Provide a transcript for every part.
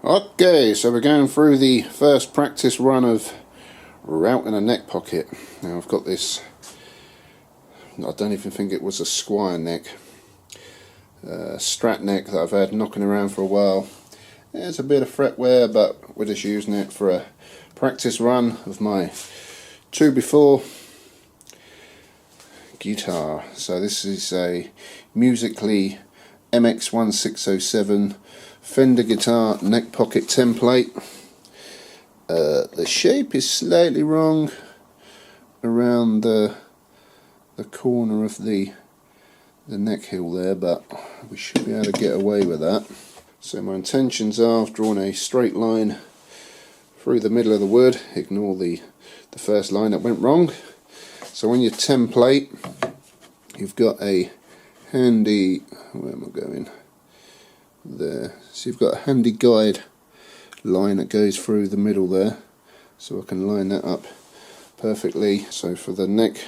Okay, so we're going through the first practice run of routing a neck pocket. Now I've got this, I don't even think it was a squire neck, strat neck that I've had knocking around for a while. There's a bit of fret wear, but we're just using it for a practice run of my 2x4 guitar. So this is a Musically MX1607 Fender guitar neck pocket template. The shape is slightly wrong around the corner of the neck hill there, but we should be able to get away with that. So my intentions are, I've drawn a straight line through the middle of the wood. Ignore the first line that went wrong. So on your template you've got a handy, where am I going? There. So you've got a handy guide line that goes through the middle there, so I can line that up perfectly. So for the neck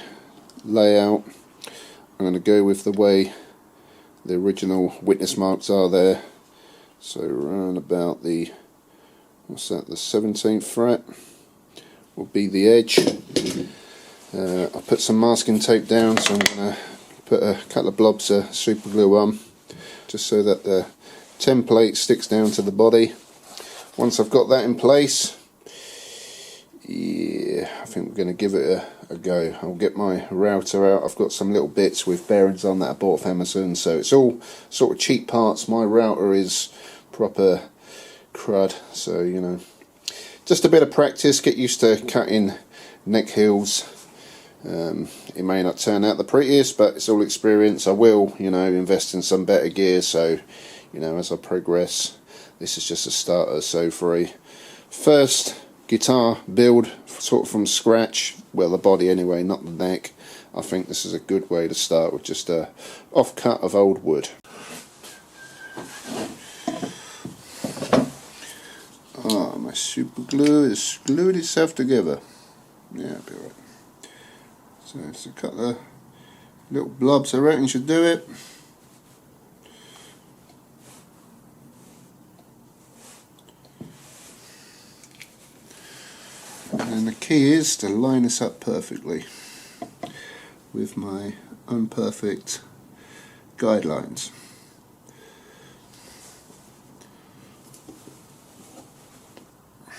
layout I'm going to go with the way the original witness marks are there. So around about the, what's that, the 17th fret will be the edge. I'll put some masking tape down, so I'm going to put a couple of blobs of super glue on just so that the template sticks down to the body. Once I've got that in place, yeah, I think we're going to give it a go. I'll get my router out. I've got some little bits with bearings on that I bought from Amazon, so it's all sort of cheap parts. My router is proper crud, so you know, just a bit of practice, get used to cutting neck hills. It may not turn out the prettiest, but it's all experience. I will, you know, invest in some better gear, so you know, as I progress, this is just a starter. So for a first guitar build, sort of from scratch, well, the body anyway, not the neck, I think this is a good way to start, with just a off cut of old wood. Ah, my super glue has glued itself together. Yeah, I'll be right. So it's a couple of little blobs I reckon should do it. And the key is to line this up perfectly with my imperfect guidelines. I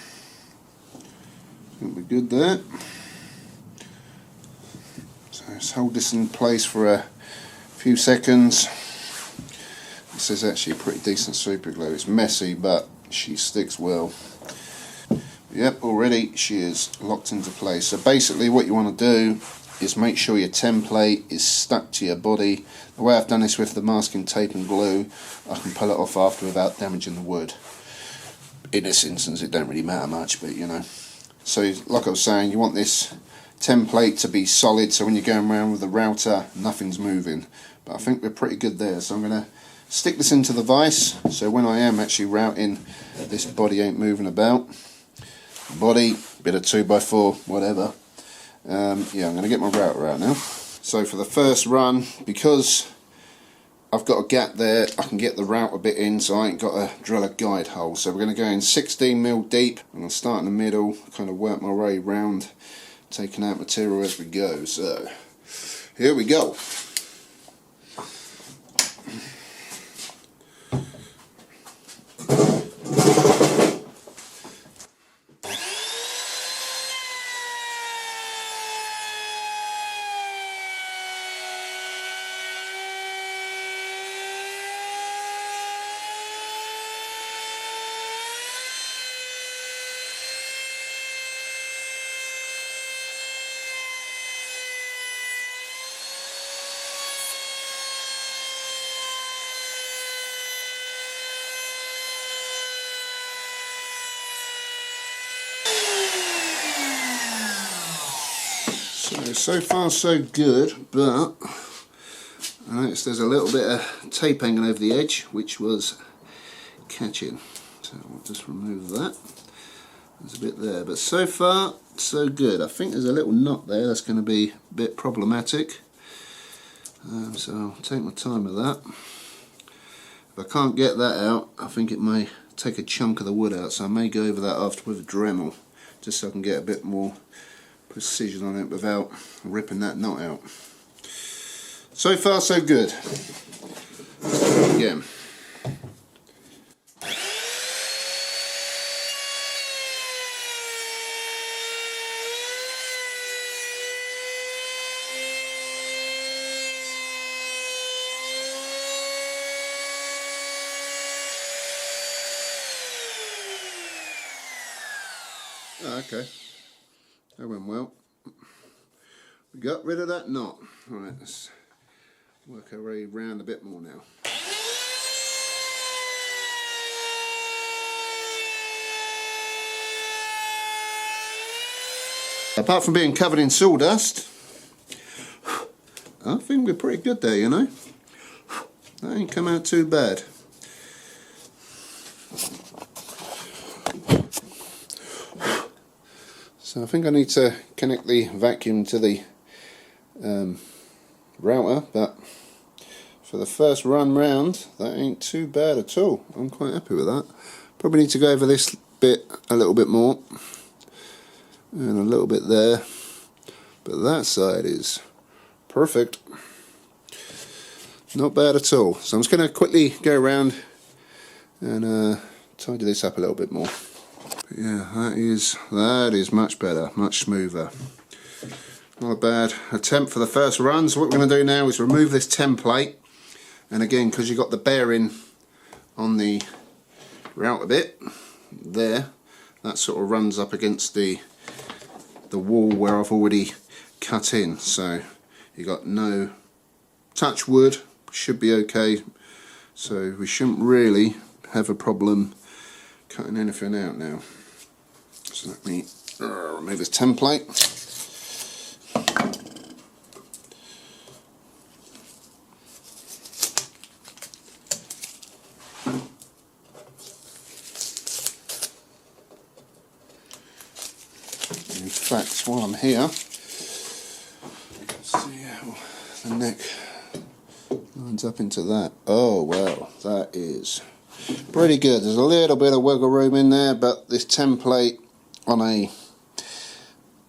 think we're good there. So let's hold this in place for a few seconds. This is actually pretty decent super glue. It's messy, but she sticks well. Yep, already she is locked into place. So basically what you want to do is make sure your template is stuck to your body. The way I've done this with the masking tape and glue, I can pull it off after without damaging the wood. In this instance it don't really matter much, but you know. So like I was saying, you want this template to be solid, so when you're going around with the router nothing's moving. But I think we're pretty good there, so I'm going to stick this into the vise, so when I am actually routing, this body ain't moving about. Body, bit of 2x4, whatever. Yeah, I'm going to get my router out now. So for the first run, because I've got a gap there, I can get the router bit in, so I ain't got to drill a guide hole. So we're going to go in 16mm deep, and I'll start in the middle, kind of work my way round, taking out material as we go. So here we go. So far so good, but I noticed there's a little bit of tape hanging over the edge which was catching, so I'll just remove that. There's a bit there, but so far so good. I think there's a little knot there that's going to be a bit problematic, so I'll take my time with that. If I can't get that out, I think it may take a chunk of the wood out, so I may go over that after with a Dremel, just so I can get a bit more precision on it without ripping that knot out. So far so good. Again. Oh, okay, that went well. We got rid of that knot. Alright, let's work our way round a bit more now. Apart from being covered in sawdust, I think we're pretty good there, you know. That ain't come out too bad. So I think I need to connect the vacuum to the router, but for the first run round, that ain't too bad at all. I'm quite happy with that. Probably need to go over this bit a little bit more, and a little bit there, but that side is perfect. Not bad at all. So I'm just going to quickly go around and tidy this up a little bit more. But yeah, that is much better, much smoother. Not a bad attempt for the first run. So what we're going to do now is remove this template, and again, because you've got the bearing on the router bit there, that sort of runs up against the wall where I've already cut in, so you got no touch wood, should be okay, so we shouldn't really have a problem cutting anything out now. So let me remove this template. In fact, while I'm here, let's see how the neck lines up into that. Oh well, that is pretty good. There's a little bit of wiggle room in there, but this template on a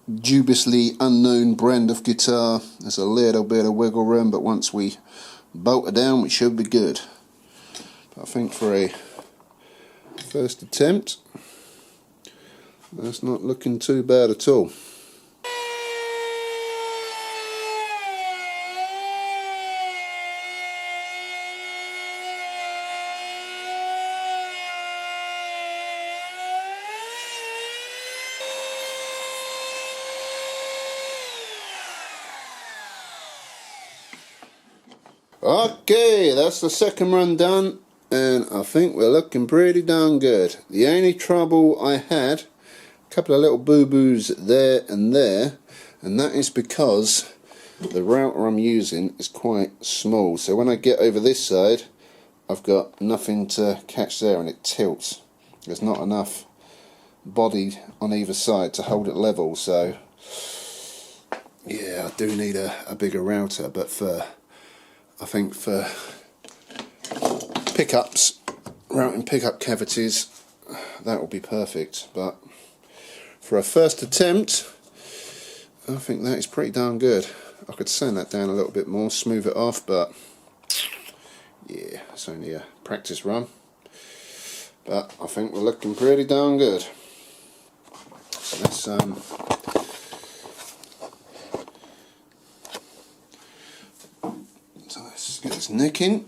dubiously unknown brand of guitar, there's a little bit of wiggle room, but once we bolt it down, we should be good. But I think for a first attempt, that's not looking too bad at all. Okay, that's the second run done, and I think we're looking pretty darn good. The only trouble I had, a couple of little boo-boos there, and that is because the router I'm using is quite small. So when I get over this side, I've got nothing to catch there, and it tilts. There's not enough body on either side to hold it level. So yeah, I do need a bigger router, but I think for pickups, routing pickup cavities, that will be perfect. But for a first attempt, I think that is pretty darn good. I could sand that down a little bit more, smooth it off, but yeah, it's only a practice run. But I think we're looking pretty darn good. So let's get this neck in.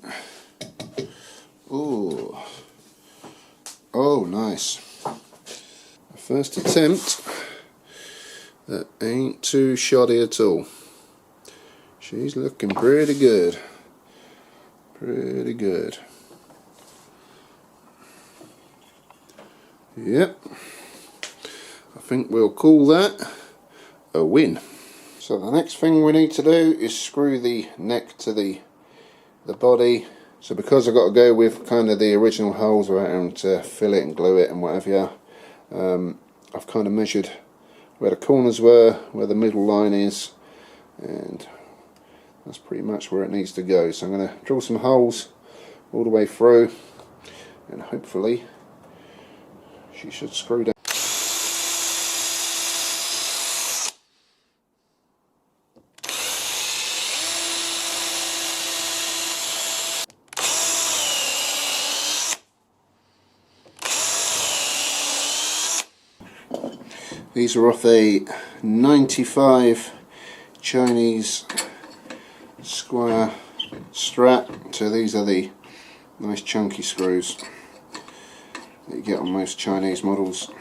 Oh, nice. First attempt, that ain't too shoddy at all. She's looking pretty good. Pretty good. Yep. I think we'll call that a win. So the next thing we need to do is screw the neck to the body. So because I've got to go with kind of the original holes without having to fill it and glue it and whatever, I've kind of measured where the corners were, where the middle line is, and that's pretty much where it needs to go. So I'm going to drill some holes all the way through, and hopefully She should screw down. These are off a 95 Chinese square strap, so these are the nice chunky screws that you get on most Chinese models.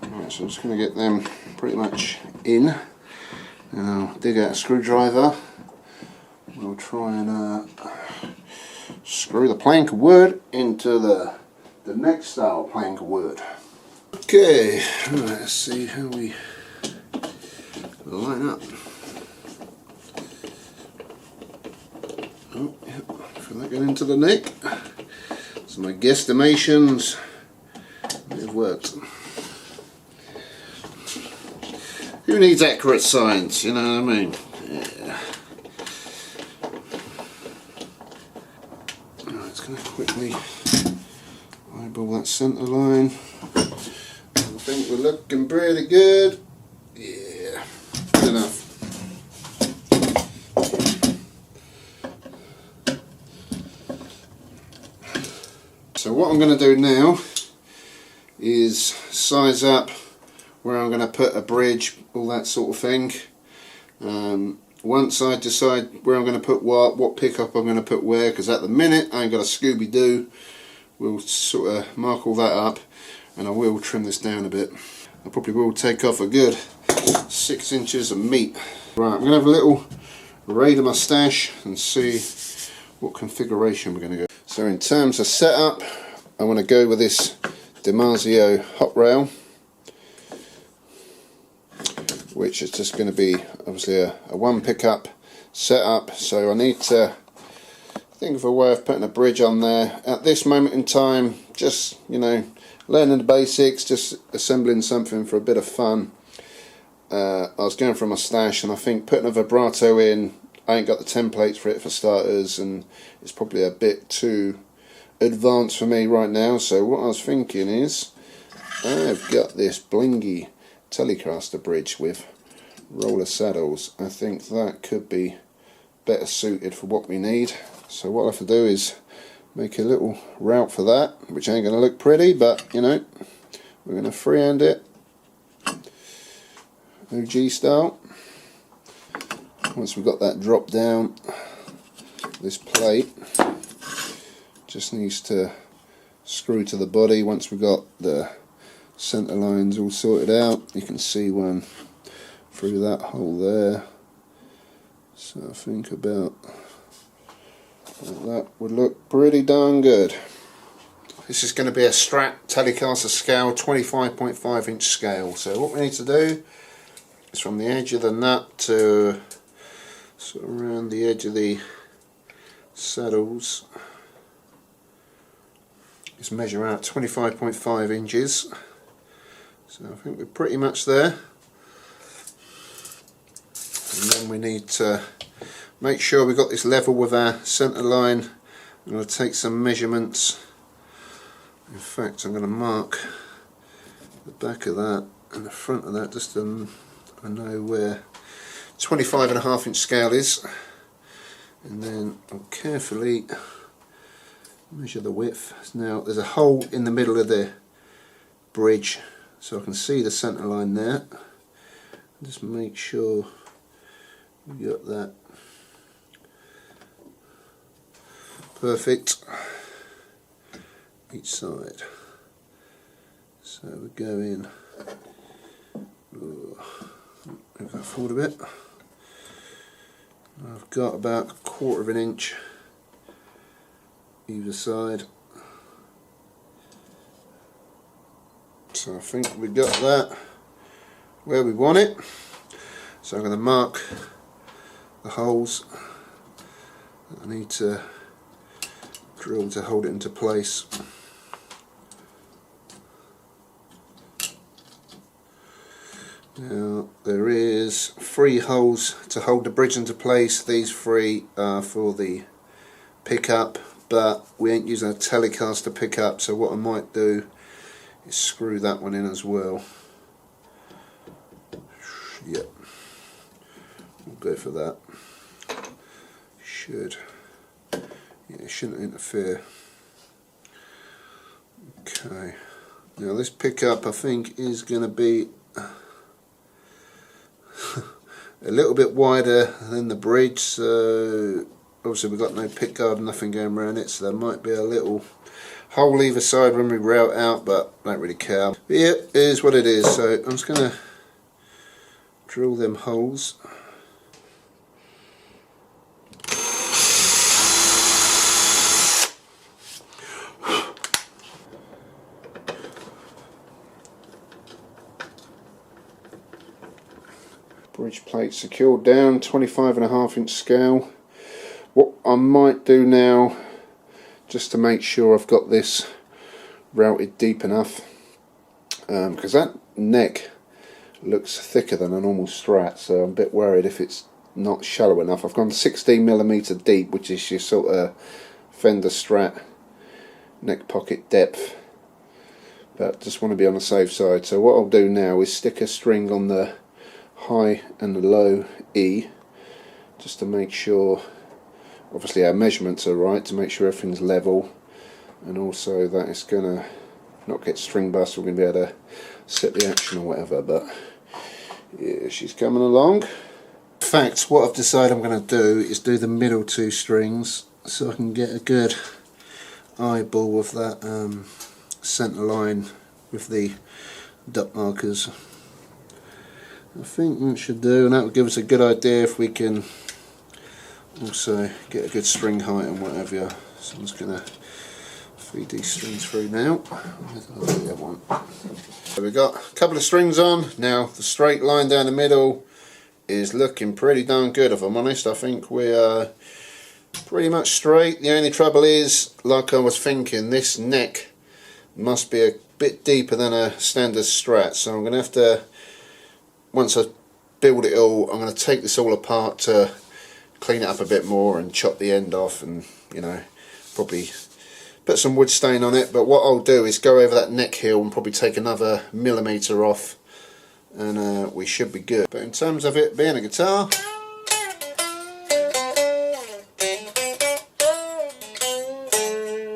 Right, so I'm just going to get them pretty much in, and I'll dig out a screwdriver. We'll try and screw the plank of wood into the neck style plank of wood. Okay, right, let's see how we line up. Oh, yeah, feel that going into the neck. So my guesstimations, they've worked. Who needs accurate science, you know what I mean? Yeah. Right, it's going to quickly eyeball that centre line. I think we're looking pretty good. Yeah, good enough. So what I'm going to do now is size up where I'm going to put a bridge, all that sort of thing. Once I decide where I'm going to put what pickup I'm going to put where, because at the minute I ain't got a Scooby-Doo, we'll sort of mark all that up, and I will trim this down a bit. I probably will take off a good 6 inches of meat. Right, I'm going to have a little raid of my stash and see what configuration we're going to go. So in terms of setup, I want to go with this DiMarzio hotrail, which is just going to be obviously a one pickup setup. So I need to think of a way of putting a bridge on there. At this moment in time, just, you know, learning the basics, just assembling something for a bit of fun. I was going through my stash, and I think putting a vibrato in, I ain't got the templates for it for starters, and it's probably a bit too advanced for me right now. So what I was thinking is, I've got this blingy Telecaster bridge with roller saddles. I think that could be better suited for what we need. So what I have to do is make a little route for that, which ain't going to look pretty, but you know, we're going to freehand it OG style. Once we've got that drop down, this plate just needs to screw to the body. Once we've got the centre lines all sorted out, you can see one through that hole there. So I think about that would look pretty darn good. This is going to be a Strat Telecaster scale, 25.5 inch scale. So what we need to do is from the edge of the nut to sort of around the edge of the saddles, is measure out 25.5 inches. So I think we're pretty much there. And then we need to make sure we've got this level with our centre line. I'm going to take some measurements. In fact, I'm going to mark the back of that and the front of that, just so I know where 25.5 inch scale is. And then I'll carefully measure the width. Now there's a hole in the middle of the bridge, so I can see the centre line there. Just make sure we got that perfect each side. So we go in, move that forward a bit. I've got about 1/4 of an inch either side. So I think we got that where we want it. So I'm going to mark the holes that I need to drill to hold it into place. Now there is 3 holes to hold the bridge into place. These 3 are for the pickup, but we ain't using a Telecaster pickup, so what I might do is screw that one in as well. Yep, we'll go for that. It shouldn't interfere. Okay, now this pickup I think is going to be a little bit wider than the bridge, so obviously we've got no pick guard, nothing going around it, so there might be a little hole either side when we route out, but I don't really care. But yeah, it is what it is, so I'm just going to drill them holes. Bridge plate secured down, 25.5" scale. What I might do now, just to make sure I've got this routed deep enough, because that neck looks thicker than a normal Strat, so I'm a bit worried if it's not shallow enough. I've gone 16mm deep, which is your sort of Fender Strat neck pocket depth, but just want to be on the safe side. So what I'll do now is stick a string on the high and the low E, just to make sure obviously our measurements are right, to make sure everything's level, and also that it's gonna not get string bust. We're gonna be able to set the action or whatever. But yeah, she's coming along. In fact, what I've decided I'm going to do is do the middle two strings so I can get a good eyeball of that centre line with the dot markers. I think that should do, and that will give us a good idea if we can also get a good string height and whatever. So I'm just going to feed these strings through now. So we've got a couple of strings on. Now the straight line down the middle is looking pretty darn good, if I'm honest. I think we are pretty much straight. The only trouble is, like I was thinking, this neck must be a bit deeper than a standard Strat, so I'm going to have to, once I build it all, I'm going to take this all apart to clean it up a bit more and chop the end off, and you know, probably put some wood stain on it. But what I'll do is go over that neck heel and probably take another millimetre off, and we should be good. But in terms of it being a guitar,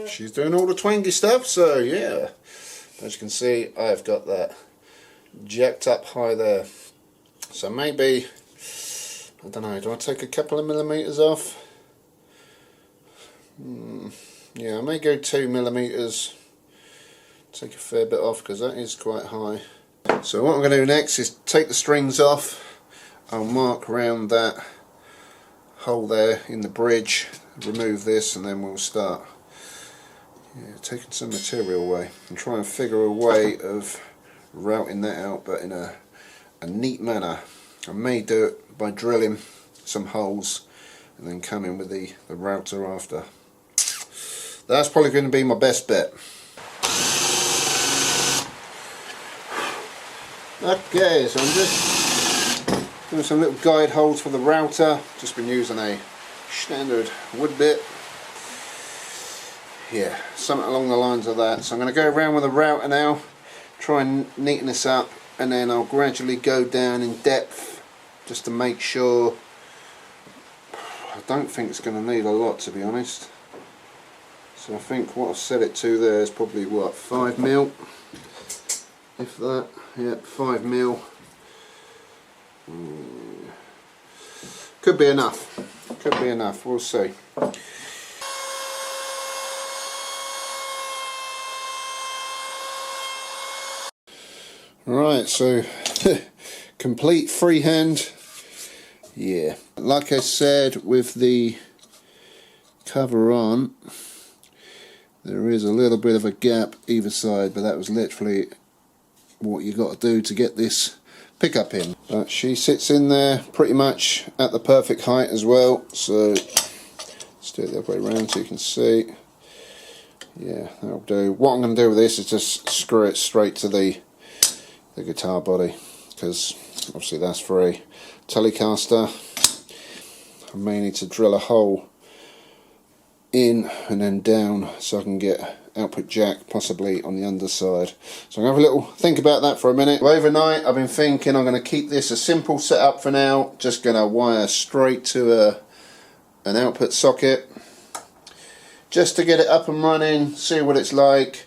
she's doing all the twangy stuff. So yeah, as you can see, I've got that jacked up high there. So maybe, I don't know, do I take a couple of millimetres off? Yeah, I may go 2mm, take a fair bit off because that is quite high. So what I'm going to do next is take the strings off. I'll mark around that hole there in the bridge, remove this, and then we'll start taking some material away and try and figure a way of routing that out, but in a neat manner. I may do it by drilling some holes and then come in with the router after. That's probably going to be my best bet. Okay, so I'm just doing some little guide holes for the router. Just been using a standard wood bit. Yeah, something along the lines of that. So I'm going to go around with the router now, try and neaten this up, and then I'll gradually go down in depth just to make sure. I don't think it's going to need a lot, to be honest. So I think what I've set it to there is probably what, 5mm, if that. Yep, 5mm. Could be enough. Could be enough. We'll see. Right, so complete freehand. Yeah, like I said, with the cover on, there is a little bit of a gap either side, but that was literally what you got to do to get this pickup in. But she sits in there pretty much at the perfect height as well, so let's do it the other way around so you can see. Yeah, that'll do. What I'm going to do with this is just screw it straight to the guitar body, because obviously that's for a Telecaster. I may need to drill a hole in and then down so I can get output jack possibly on the underside. So I'm going to have a little think about that for a minute. Overnight I've been thinking I'm going to keep this a simple setup for now, just going to wire straight to an output socket just to get it up and running, see what it's like,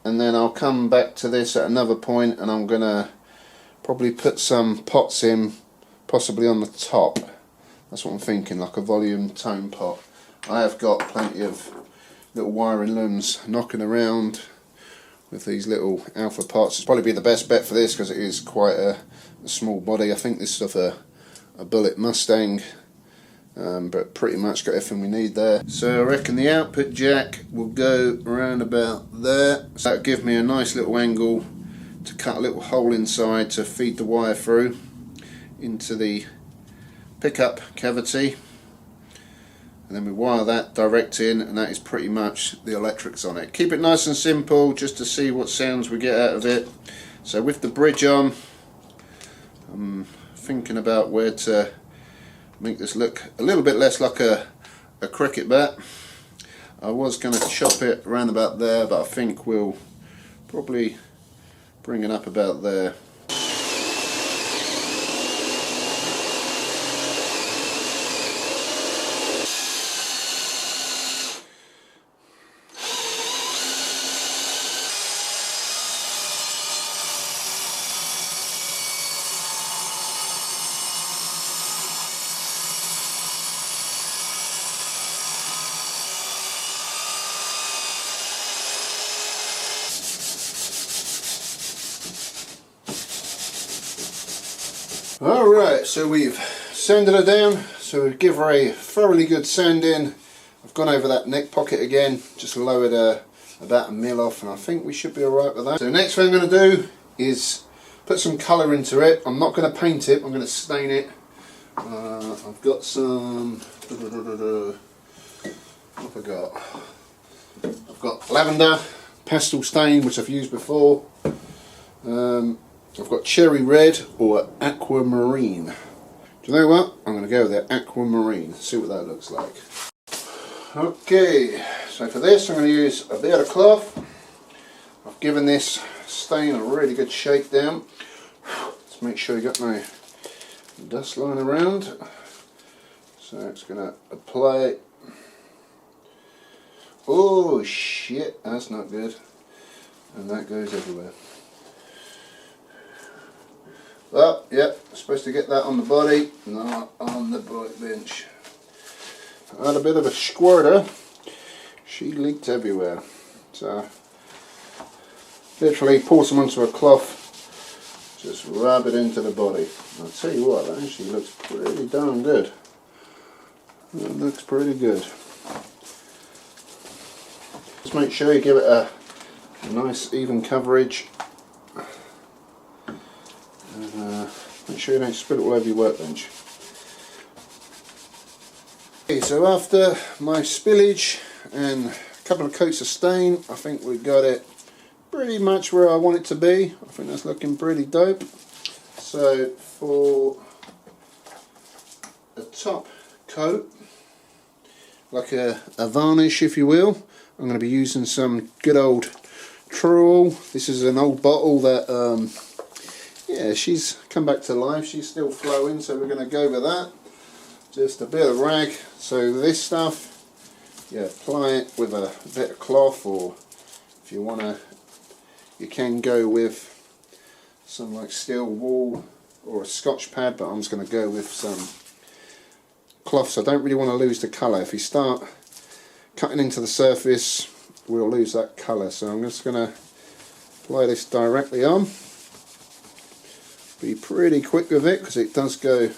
and then I'll come back to this at another point and I'm going to probably put some pots in, possibly on the top. That's what I'm thinking, like a volume tone pot. I have got plenty of little wiring looms knocking around with these little alpha pots. It's probably be the best bet for this because it is quite a small body. I think this is of a Bullet Mustang, but pretty much got everything we need there. So I reckon the output jack will go around about there. So that'll give me a nice little angle to cut a little hole inside to feed the wire through into the pickup cavity, and then we wire that direct in, and that is pretty much the electrics on it. Keep it nice and simple just to see what sounds we get out of it. So with the bridge on, I'm thinking about where to make this look a little bit less like a cricket bat. I was going to chop it around about there, but I think we'll probably bring it up about there. Alright, so we've sanded her down, so we give her a thoroughly good sanding. I've gone over that neck pocket again, just lowered about 1 mil off, and I think we should be alright with that. So next thing I'm going to do is put some colour into it. I'm not going to paint it, I'm going to stain it. I've got some, what have I got? I've got lavender pastel stain, which I've used before. I've got cherry red or aquamarine. Do you know what? I'm going to go with the aquamarine, see what that looks like. Okay, so for this I'm going to use a bit of cloth. I've given this stain a really good shake down. Let's make sure you got no dust lying around. So it's going to apply it. Oh shit, that's not good. And that goes everywhere. Well, yep, supposed to get that on the body, not on the bench. I had a bit of a squirter. She leaked everywhere. So, literally pour some onto a cloth, just rub it into the body. I'll tell you what, that actually looks pretty darn good. That looks pretty good. Just make sure you give it a nice even coverage. Make sure you don't spill it all over your workbench. Okay, so after my spillage and a couple of coats of stain, I think we've got it pretty much where I want it to be. I think that's looking pretty dope. So for the top coat, like a varnish if you will, I'm going to be using some good old Troll. This is an old bottle that yeah, she's come back to life, she's still flowing, so we're going to go with that. Just a bit of rag. So this stuff, yeah, apply it with a bit of cloth, or if you want to, you can go with some like steel wool or a Scotch pad, but I'm just going to go with some cloth, so I don't really want to lose the colour. If you start cutting into the surface, we'll lose that colour, so I'm just going to apply this directly on. Be pretty quick with it because it does go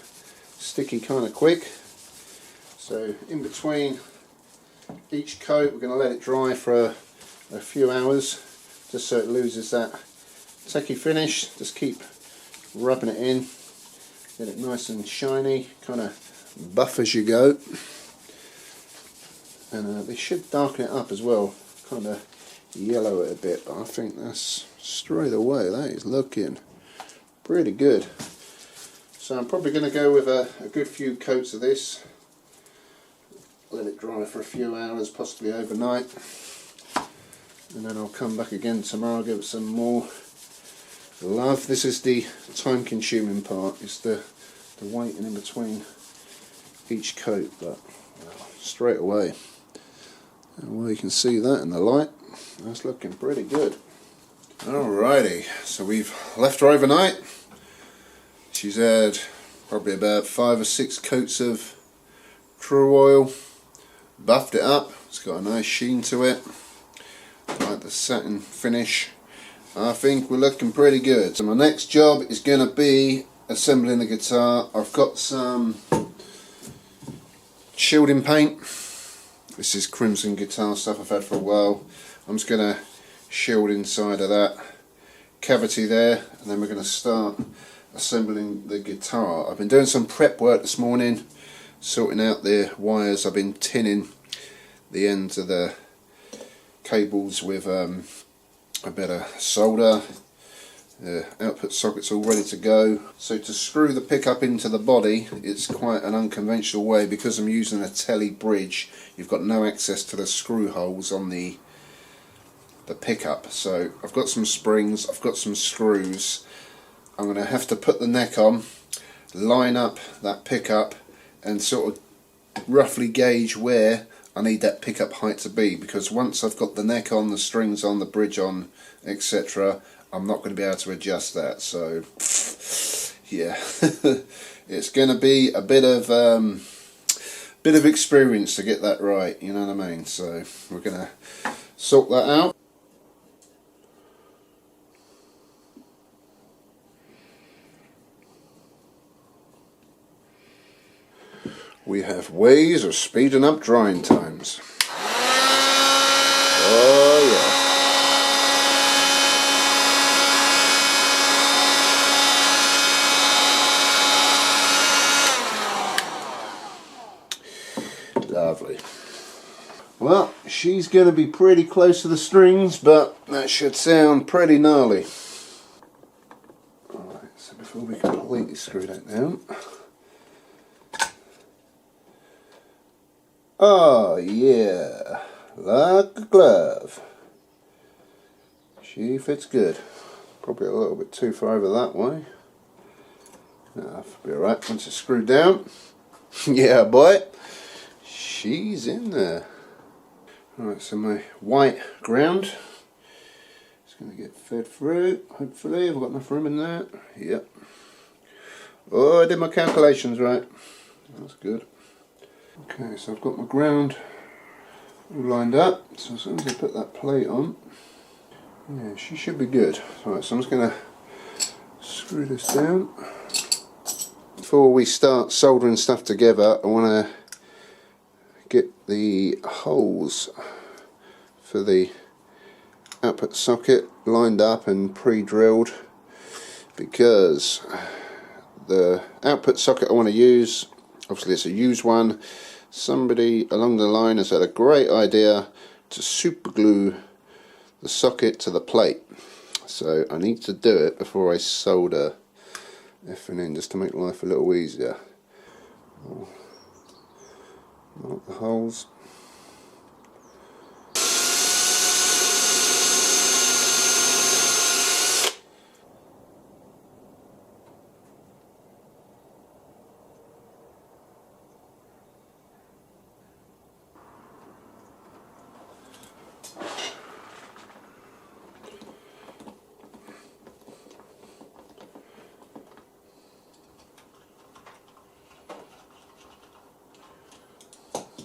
sticky kind of quick. So in between each coat we're going to let it dry for a few hours just so it loses that techie finish. Just keep rubbing it in, get it nice and shiny, kind of buff as you go. And they should darken it up as well, kind of yellow it a bit, but I think that's straight away, that is looking pretty good. So I'm probably going to go with a good few coats of this. let it dry for a few hours, possibly overnight, and then I'll come back again tomorrow, give it some more love. This is the time consuming part, it's the waiting in between each coat, but straight away, well, you can see that in the light, that's looking pretty good. Alrighty, so we've left her overnight. She's had probably about 5 or 6 coats of true oil, buffed it up, it's got a nice sheen to it, like the satin finish. I think we're looking pretty good. So my next job is going to be assembling the guitar. I've got some shielding paint. This is crimson guitar stuff I've had for a while. I'm just going to shield inside of that cavity there, and then we're going to start assembling the guitar. I've been doing some prep work this morning, sorting out the wires. I've been tinning the ends of the cables with a bit of solder. The output socket's all ready to go. So to screw the pickup into the body, it's quite an unconventional way. Because I'm using a tele bridge, you've got no access to the screw holes on the pickup. So I've got some springs, I've got some screws. I'm going to have to put the neck on, line up that pickup, and sort of roughly gauge where I need that pickup height to be, because once I've got the neck on, the strings on, the bridge on, etc., I'm not going to be able to adjust that. So yeah, it's going to be a bit of experience to get that right, you know what I mean? So we're going to sort that out. We have ways of speeding up drying times. Oh yeah. Lovely. Well, she's going to be pretty close to the strings, but that should sound pretty gnarly. Alright, so before we completely screw that down. Oh yeah, like a glove. She fits good. Probably a little bit too far over that way. That'll be alright once it's screwed down. Yeah boy, she's in there. Alright, so my white ground is going to get fed through, hopefully. I've got enough room in there. Yep. Oh, I did my calculations right. That's good. Okay, so I've got my ground all lined up, so as soon as I put that plate on, yeah, she should be good. Alright, so I'm just going to screw this down. Before we start soldering stuff together, I want to get the holes for the output socket lined up and pre-drilled, because the output socket I want to use, obviously it's a used one. Somebody along the line has had a great idea to super glue the socket to the plate, so I need to do it before I solder everything in, just to make life a little easier. Mark the holes.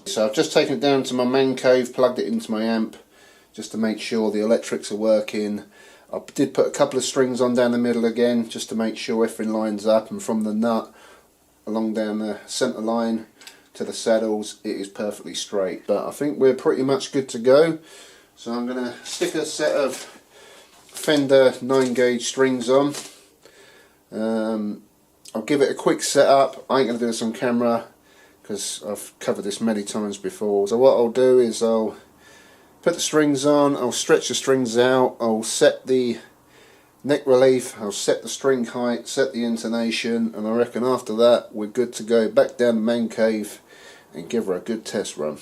So I've just taken it down to my man cave, plugged it into my amp just to make sure the electrics are working. I did put a couple of strings on down the middle again just to make sure everything lines up, and from the nut along down the centre line to the saddles it is perfectly straight. But I think we're pretty much good to go. So I'm going to stick a set of Fender 9-gauge strings on. I'll give it a quick setup. I ain't going to do this on camera because I've covered this many times before. So what I'll do is I'll put the strings on, I'll stretch the strings out, I'll set the neck relief, I'll set the string height, set the intonation, and I reckon after that we're good to go back down the man cave and give her a good test run.